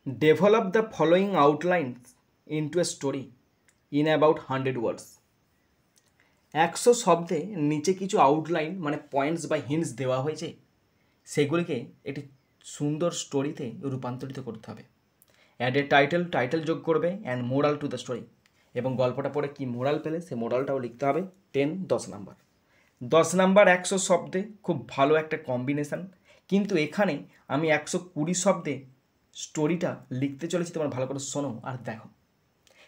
Develop the following outlines into a story in about 100 words. 100 শব্দে নিচে কিছু outline মানে পয়েন্টস বা হিন্টস দেওয়া হয়েছে, সেগুলিকে একটি সুন্দর স্টোরিতে রূপান্তরিত করতে হবে। অ্যাড এ টাইটেল যোগ করবে and moral to the story, এবং গল্পটা পড়ে কি মোরাল পেলে সে মোরালটাও লিখতে হবে। 10 নাম্বার। 10 নাম্বার 100 শব্দে খুব ভালো একটা কম্বিনেশান, কিন্তু এখানে আমি 120 শব্দে স্টোরিটা লিখতে চলেছি। তোমরা ভালো করে শোনো আর দেখো।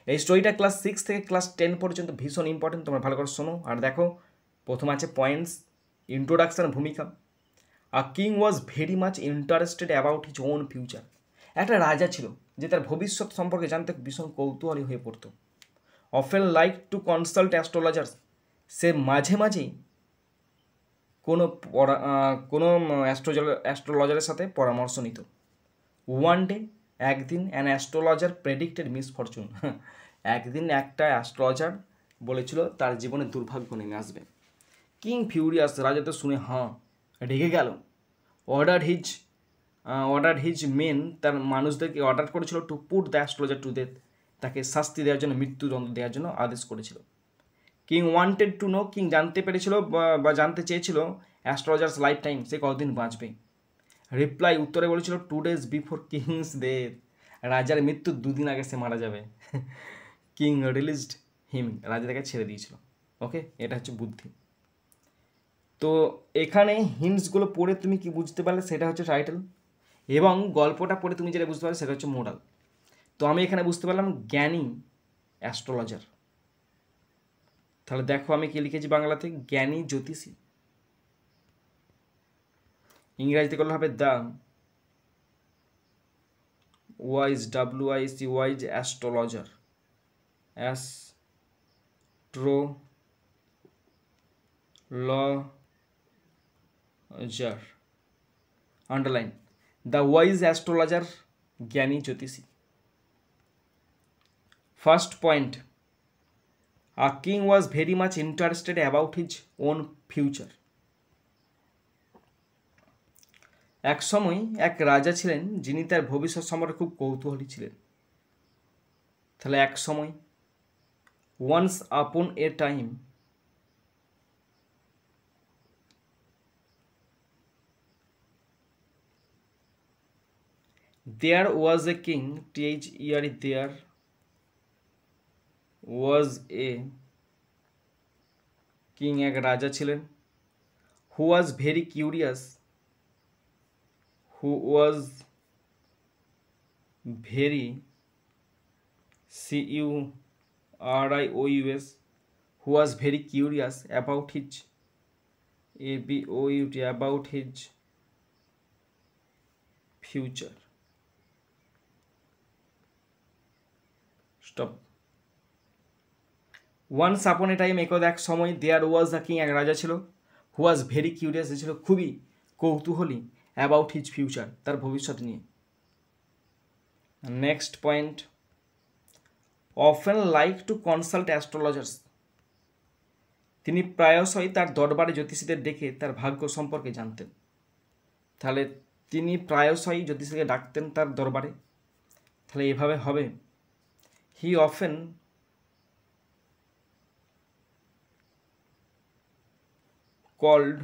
এই স্টোরিটা ক্লাস 6 থেকে ক্লাস 10 পর্যন্ত ভীষণ ইম্পর্টেন্ট, তোমরা ভালো করে শোনো আর দেখো। প্রথম আছে পয়েন্টস, ইন্ট্রোডাকশান, ভূমিকা। A king was very much interested about his own future. একটা রাজা ছিল যে তার ভবিষ্যৎ সম্পর্কে জানতে ভীষণ কৌতূহলী হয়ে পড়তো। Often like to consult astrologers. সে মাঝে মাঝেই কোনো অ্যাস্ট্রোলজারের সাথে পরামর্শ নিত। ওয়ান ডে, একদিন, অ্যান অ্যাস্ট্রোলজার প্রেডিক্টেড মিসফরচুন। একদিন একটা অ্যাস্ট্রোলজার বলেছিল তার জীবনে দুর্ভাগ্য নেমে আসবে। কিং ফিউরিয়াস, রাজা তো শুনে রেগে গেল। অর্ডার হিজ মেন, তার মানুষদেরকে অর্ডার করেছিল two put the astrologer to death, তাকে শাস্তি দেওয়ার জন্য, মৃত্যুদণ্ড দেওয়ার জন্য আদেশ করেছিল। King wanted to no, king জানতে পেরেছিল বা জানতে চেয়েছিল অ্যাস্ট্রোলজার্স লাইফ টাইম, সে কতদিন বাঁচবে। রিপ্লাই, উত্তরে বলেছিল 2 days বিফোর কিংস ডেথ, রাজার মৃত্যুর 2 দিন আগে সে মারা যাবে। কিং রিলিজড হিম, রাজা তাকে ছেড়ে দিয়েছিল। ওকে, এটা হচ্ছে বুদ্ধি। তো এখানে হিন্টসগুলো পড়ে তুমি কি বুঝতে পারলে সেটা হচ্ছে টাইটেল, এবং গল্পটা পড়ে তুমি যেটা বুঝতে পারলে সেটা হচ্ছে মোরাল। তো আমি এখানে বুঝতে পারলাম জ্ঞানী অ্যাস্ট্রোলজার। তাহলে দেখো আমি কি লিখেছি বাংলাতে, জ্ঞানী জ্যোতিষী। ইংরাজিতে করলে হবে the wise, WIC, wise astrologer, astrologer, underline, the wise astrologer, জ্ঞানী জ্যোতিষী। First point, a king was very much interested about his own future. এক সময় এক রাজা ছিলেন যিনি তার ভবিষ্যৎ সম্পর্কে খুব কৌতূহলী ছিলেন। তাহলে এক সময়, once upon a time, there was a king, THERE, there was a king, এক রাজা ছিলেন, who was very curious, who was very CURIOUS, who was very curious about his ABOUT, about his future. Stop. Once upon a time, একদা এক সময়, there was a king, এক রাজা ছিল, who was very curious, ছিল খুবই কৌতূহলী, about his future, তার ভবিষ্যৎ নিয়ে। Next point, often like to consult astrologers. তিনি প্রায়শই তার দরবারে জ্যোতিষীদের ডেকে তার ভাগ্য সম্পর্কে জানতেন। তাহলে তিনি প্রায়শই জ্যোতিষীকে ডাকতেন তার দরবারে, তাহলে এভাবে হবে, he often called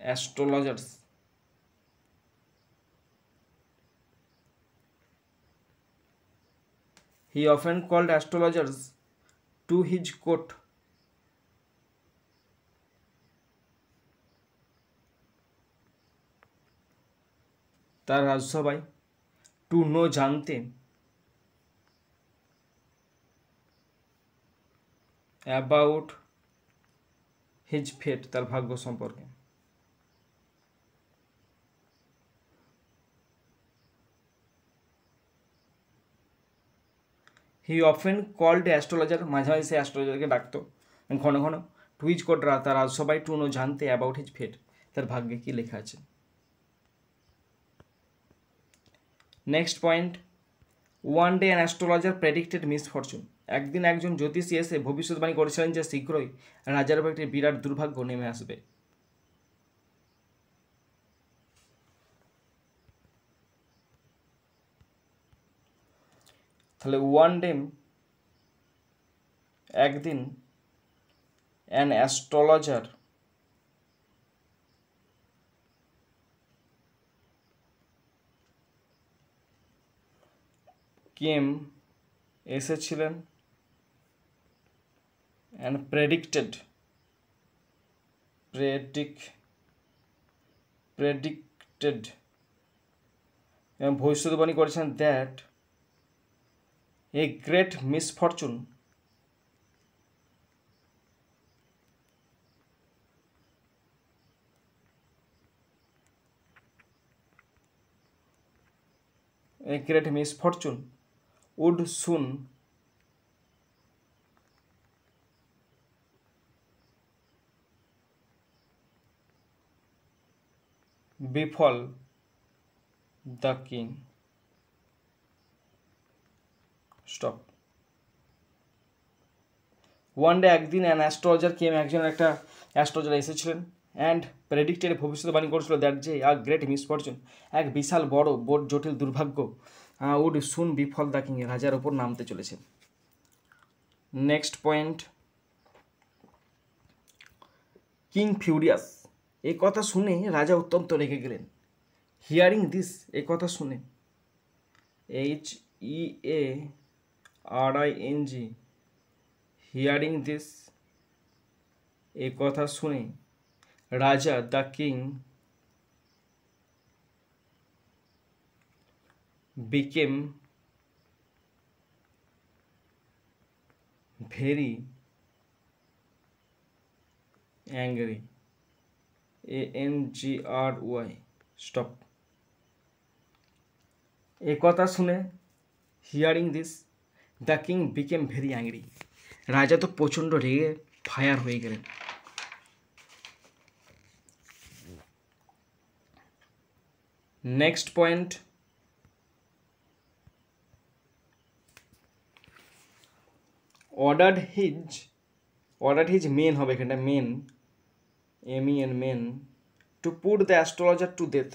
astrologers, he often called astrologers to his court তার রাজসভায়, টু নো, জানতে, অ্যাবাউট হিজ ফেট, তার ভাগ্য সম্পর্কে। হি অফেন কল্ড অ্যাস্ট্রোলজার, মাঝে মাঝে সে অ্যাস্ট্রোলজারকে ডাকতো ঘন ঘন, টু হিজ কোর্ট, তার রাজসভায়, টু নো, জানতে, অ্যাবাউট হিজ ফেট, তার ভাগ্যে কী লেখা আছে। Next point, one day an astrologer predicted misfortune. একদিন একজন জ্যোতিষী এসে ভবিষ্যৎবাণী করেছিলেন যে শীঘ্রই রাজার উপর একটি বিরাট দুর্ভাগ্য নেমে আসবে। তাহলে ওয়ান ডে একদিন অ্যান অ্যাস্ট্রোলজার কেম এসেছিলেন অ্যান্ড প্রেডিক্টেড এবং ভবিষ্যৎবাণী করেছেন that a great misfortune would soon befall the king. Stop. One day একদিন অ্যান অ্যাস্ট্রোলজার কেম একটা অ্যাস্ট্রোলজার এসেছিলেন অ্যান্ড প্রেডিক্টেড ভবিষ্যৎবাণী করেছিল দ্যাট যে গ্রেট মিসফরচুন এক বিশাল বড় জটিল দুর্ভাগ্য উড সুন বিফল দ্য কিং রাজার ওপর নামতে চলেছে। নেক্সট পয়েন্ট, কিং ফিউরিয়াস এ কথা শুনে রাজা অত্যন্ত রেগে গেলেন। হিয়ারিং দিস এ কথা শুনে HEARING হিয়ারিং দিস এ কথা শুনে রাজা the king became very angry ANGRY stop. এ কথা শুনে hearing this the king became very angry রাজা তো প্রচণ্ড রেগে ফায়ার হয়ে গেলেন। Next point, ordered his men হবে এখানটা men MEN men to put the astrologer to death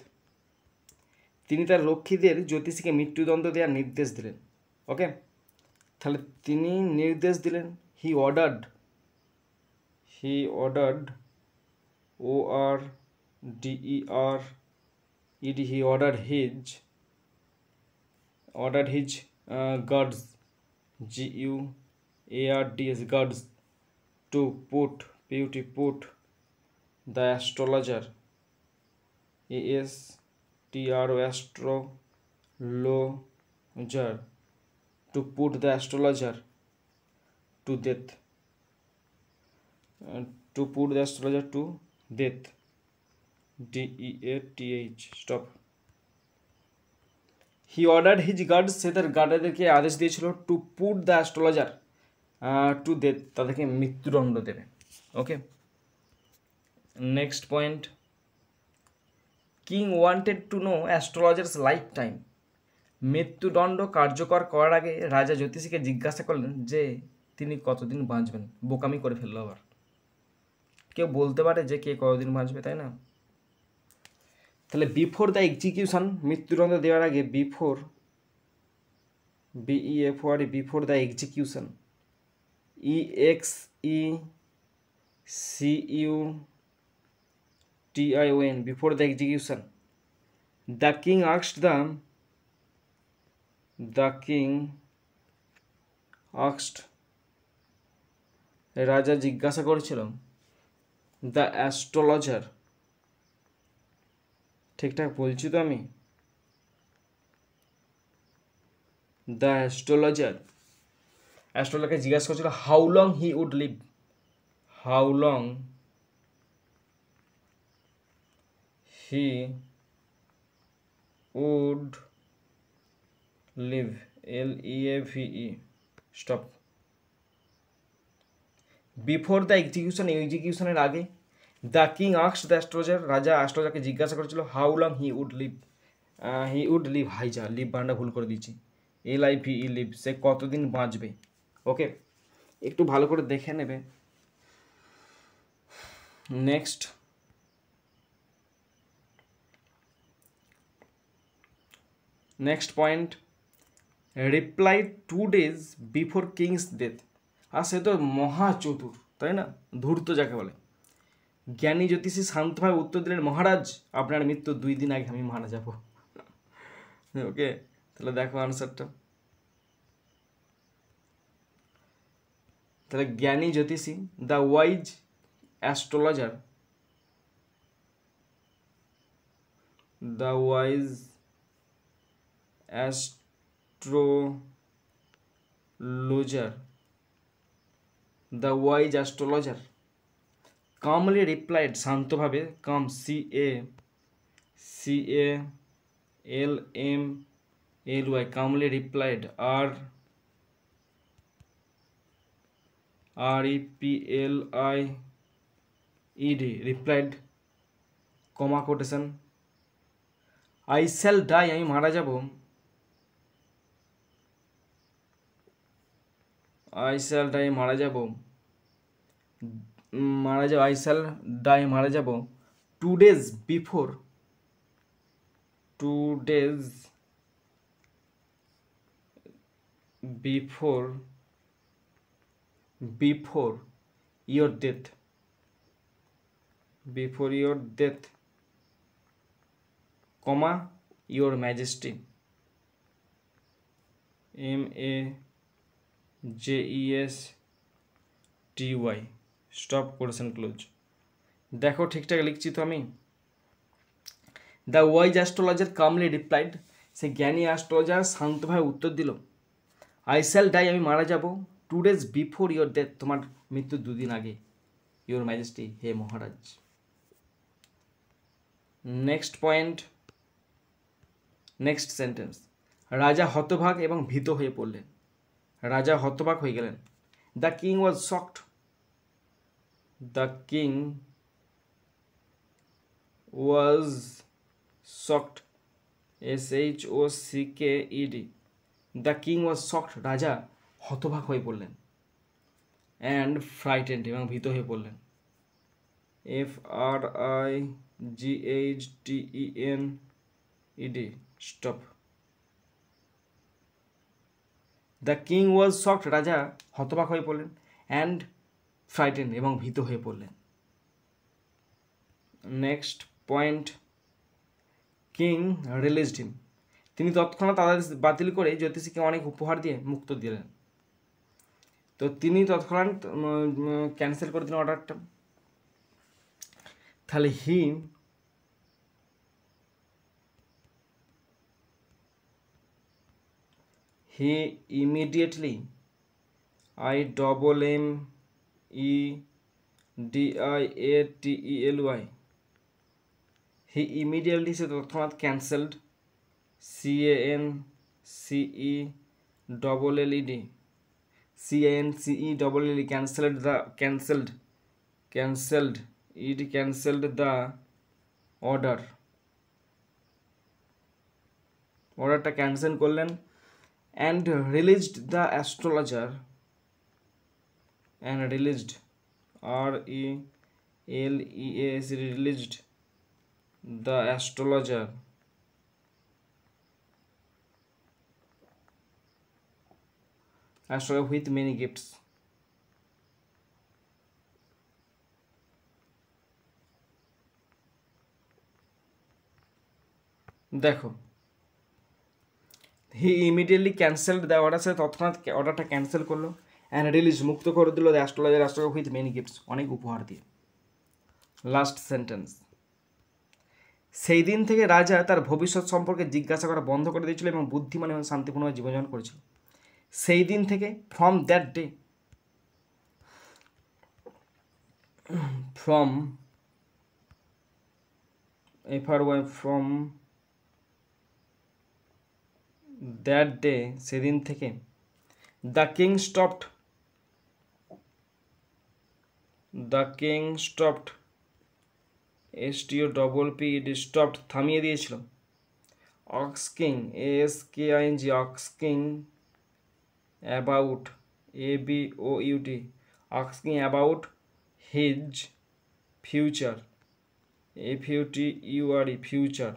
তিনি তার রক্ষীদের জ্যোতিষীকে মৃত্যুদণ্ড দেওয়ার নির্দেশ দিলেন। ওকে, তাহলে তিনি নির্দেশ দিলেন he ordered ORDERED he ordered his guards GUARDS guards to put the astrologer astrologer to put the astrologer to death DEATH stop. He ordered his guards সে তার গার্ডদেরকে আদেশ দিয়েছিল to put the astrologer to death তাদেরকে মৃত্যুদণ্ড দেবে। Okay, next point, king wanted to know astrologer's lifetime মৃত্যুদণ্ড কার্যকর করার আগে রাজা জ্যোতিষীকে জিজ্ঞাসা করলেন যে তিনি কতদিন বাঁচবেন। বোকামি করে ফেললো আবার, কেউ বলতে পারে যে কে কতদিন বাঁচবে, তাই না? তাহলে বিফোর দ্য এক্সিকিউশন মৃত্যুদণ্ড দেওয়ার আগে before before the execution EXECUTION before the execution the king asked রাজা জিজ্ঞাসা করেছিল দ্য অ্যাস্ট্রোলজার, ঠিকঠাক বলছি তো আমি? দ্য অ্যাস্ট্রোলজারকে জিজ্ঞাসা করেছিল how long he would live LEAVE stop. Before the এক্সিকিউশনের আগে the king asked the astrologer রাজা অ্যাস্ট্রোলজারকে জিজ্ঞাসা করেছিল how long he would live হাইজা লিভ বান্ডা ভুল করে দিয়েছি LIVE লিভ সে কতদিন বাঁচবে। ওকে, একটু ভালো করে দেখে নেবে। Next point, replied 2 days before king's death. আর সে তো মহা চতুর, তাই না, ধূর্ত যাকে বলে। জ্ঞানী জ্যোতিষী শান্তভাবে উত্তর দিলেন, মহারাজ আপনার মৃত্যু 2 দিন আগে আমি মারা যাব। ওকে, তাহলে দেখো আনসারটা। তাহলে জ্ঞানী জ্যোতিষী, the wise astrologer, the wise astrologer, the wise astrologer calmly replied, শান্তভাবে, calm CALMLY, calmly replied, REPLIED, replied, comma quotation, I shall die, আমি মারা যাব, আই শ্যাল ডাই, মারা যাব, আই শ্যাল ডাই, মারা যাব 2 days before, 2 days before your death, before your death, comma your majesty, MAJESTY, stop quotation close. দেখো ঠিকঠাক লিখছি তো আমি। The wise astrologer calmly replied, সে জ্ঞানী অ্যাস্ট্রোলজার শান্তভাবে উত্তর দিল, আই শ্যাল ডাই, আমি মারা যাব 2 days বিফোর ইয়োর ডেথ, তোমার মৃত্যু 2 দিন আগে, ইয়োর ম্যাজেস্টি, হে মহারাজ। নেক্সট পয়েন্ট, নেক্সট সেন্টেন্স, রাজা হতবাক এবং ভীত হয়ে পড়লেন। রাজা হতবাক হয়ে গেলেন। The king was shocked, the king was shocked, SHOCKED, the king was shocked, রাজা হতবাক হয়ে পড়লেন, অ্যান্ড ফ্রাইটেন্ড, এবং ভীত হয়ে পড়লেন, FRIGHTENED, stop. The king was shocked, রাজা হতবাক হয়ে পড়লেন, অ্যান্ড ফ্রাইটেন্ড, এবং ভীত হয়ে পড়লেন। নেক্সট পয়েন্ট, কিং রিলিজড হিম, তিনি তৎক্ষণাৎ আদেশ বাতিল করে জ্যোতিষীকে অনেক উপহার দিয়ে মুক্ত দিলেন। তো তিনি তৎক্ষণাৎ ক্যান্সেল করে দিলেন অর্ডারটা। তাহলে হি ইমিডিয়েটলি, IMMEDIATELY, হি ইমিডিয়েটলি, সে তৎক্ষণাৎ, cancelled, CANCELLED, cancelled, the cancelled the অর্ডারটা ক্যান্সেল করলেন, and released the astrologer, RELEASED, released the astrologer, with many gifts। দেখো, হি ইমিডিয়েটলি ক্যান্সেলড দ্য অর্ডার, সে তৎক্ষণাৎ অর্ডারটা ক্যান্সেল করলো, অ্যান্ড রিলিজ, মুক্ত করে দিল, the astrologer with many gifts, অনেক উপহার দিয়ে। লাস্ট সেন্টেন্স, সেই দিন থেকে রাজা তার ভবিষ্যৎ সম্পর্কে জিজ্ঞাসা করা বন্ধ করে দিয়েছিল এবং বুদ্ধিমান এবং শান্তিপূর্ণভাবে জীবনযাপন করেছিল। সেই দিন থেকে, from that day, from from that day, সেদিন থেকে, the king stopped, STOPPED, stopped, থামিয়ে দিয়েছিল, asking, asking about, ABOUT, asking about his future, FUTURE, future,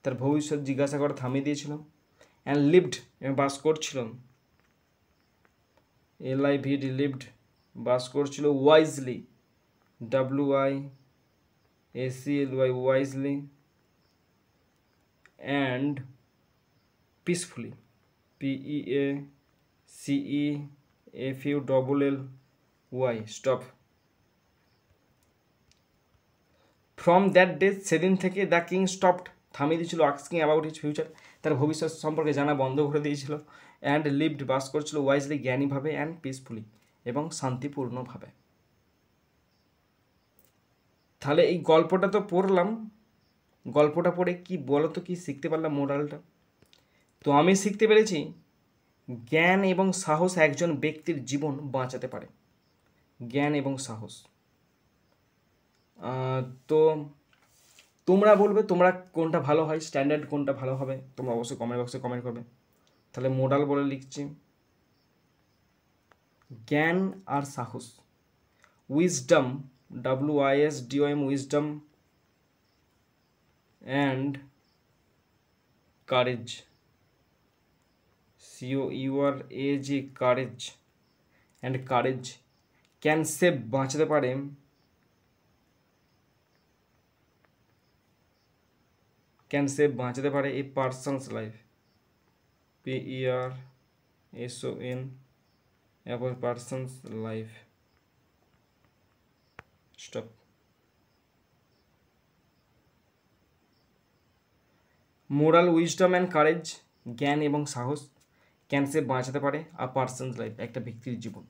তার ভবিষ্যৎ জিজ্ঞাসা করা থামিয়ে দিয়েছিল, অ্যান্ড লিভড বাস করছিল, LIVD লিভড বাস করছিল, wisely WIACLY wisely, and peacefully PEACEFULLY stop. From that day সেদিন থেকে দ্য কিং স্টপড থামিয়ে দিয়েছিল আস্কিং অ্যাবাউট হিজ ফিউচার, তার ভবিষ্যৎ সম্পর্কে জানা বন্ধ করে দিয়েছিল, অ্যান্ড লিভড বাস করছিল ওয়াইজলি জ্ঞানীভাবে, অ্যান্ড পিসফুলি এবং শান্তিপূর্ণভাবে। তাহলে এই গল্পটা তো পড়লাম, গল্পটা পড়ে কি বলো তো কি শিখতে পারলাম মোরালটা? তো আমি শিখতে পেরেছি জ্ঞান এবং সাহস একজন ব্যক্তির জীবন বাঁচাতে পারে, জ্ঞান এবং সাহস। তো তোমরা বলবে তোমরা কোনটা ভালো হয়, স্ট্যান্ডার্ড কোনটা ভালো হবে, তোমরা অবশ্যই কমেন্ট বক্সে কমেন্ট করবে। তাহলে মোরাল বলে লিখছি জ্ঞান আর সাহস, wisdom WISDOM wisdom and courage COURAGE courage and courage can save বাঁচাতে পারে a person's life, PERSON person's life stop. Moral wisdom and courage, জ্ঞান এবং সাহস ক্যান সেভ বাঁচাতে পারে আ পার্সনস লাইফ, একটা ব্যক্তির জীবন।